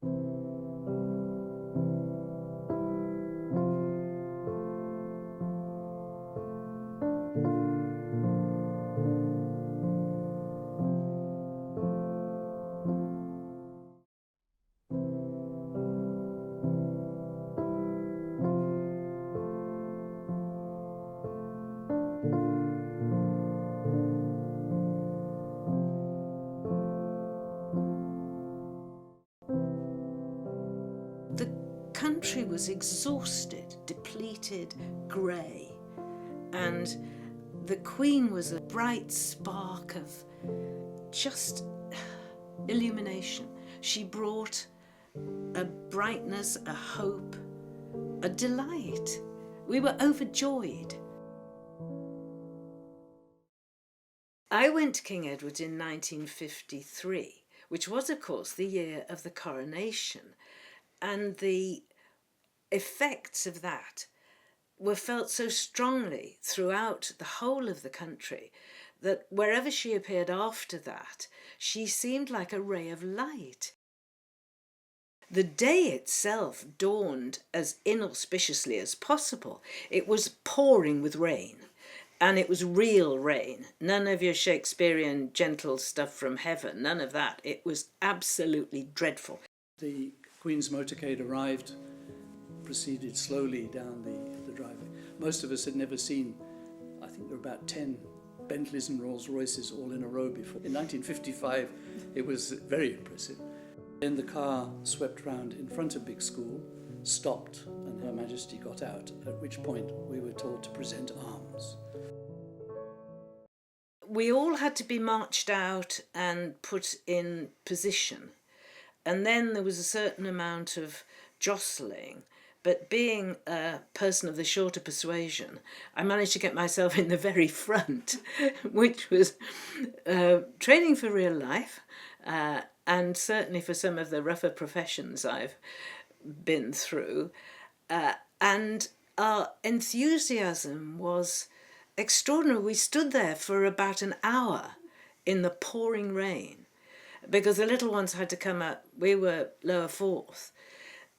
The country was exhausted, depleted, grey, and the Queen was a bright spark of just illumination. She brought a brightness, a hope, a delight. We were overjoyed. I went to King Edward's in 1953, which was, of course, the year of the coronation, and the effects of that were felt so strongly throughout the whole of the country that wherever she appeared after that, she seemed like a ray of light. The day itself dawned as inauspiciously as possible. It was pouring with rain, and it was real rain. None of your Shakespearean gentle stuff from heaven, none of that. It was absolutely dreadful. The Queen's motorcade arrived, proceeded slowly down the driveway. Most of us had never seen, I think there were about 10 Bentleys and Rolls Royces all in a row before. In 1955, it was very impressive. Then the car swept round in front of Big School, stopped, and Her Majesty got out, at which point we were told to present arms. We all had to be marched out and put in position. And then there was a certain amount of jostling. But being a person of the shorter persuasion, I managed to get myself in the very front, which was training for real life, and certainly for some of the rougher professions I've been through. And our enthusiasm was extraordinary. We stood there for about an hour in the pouring rain, because the little ones had to come up. We were lower fourth.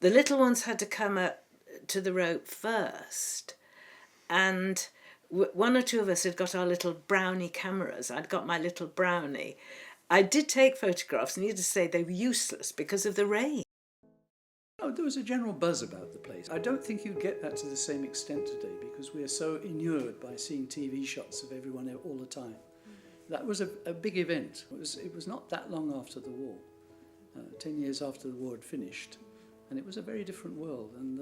The little ones had to come up to the rope first, and one or two of us had got our little brownie cameras. I'd got my little brownie. I did take photographs, and needless to say they were useless because of the rain. Oh, there was a general buzz about the place. I don't think you get that to the same extent today because we are so inured by seeing TV shots of everyone all the time. That was a big event. It was not that long after the war, 10 years after the war had finished. And it was a very different world, and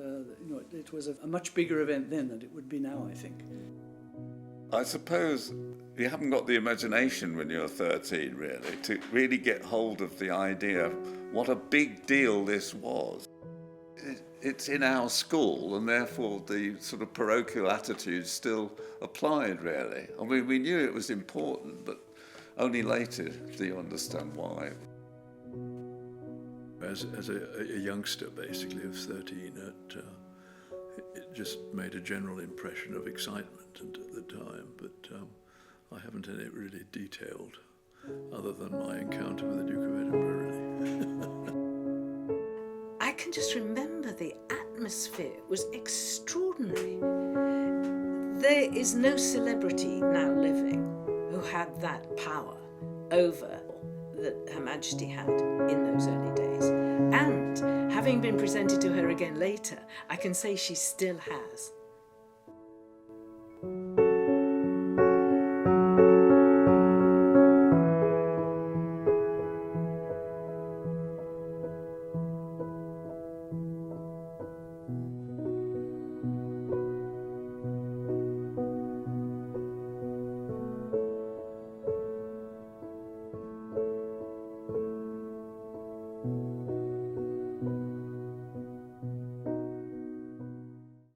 it was a much bigger event then than it would be now, I think. I suppose you haven't got the imagination when you're 13, really, to really get hold of the idea of what a big deal this was. It's in our school, and therefore the sort of parochial attitude still applied, really. I mean, we knew it was important, but only later do you understand why. As a youngster, basically, of 13, it just made a general impression of excitement at the time, but I haven't any really detailed, other than my encounter with the Duke of Edinburgh, really. I can just remember the atmosphere was extraordinary. There is no celebrity now living who had that power over that Her Majesty had in those early days. And having been presented to her again later, I can say she still has.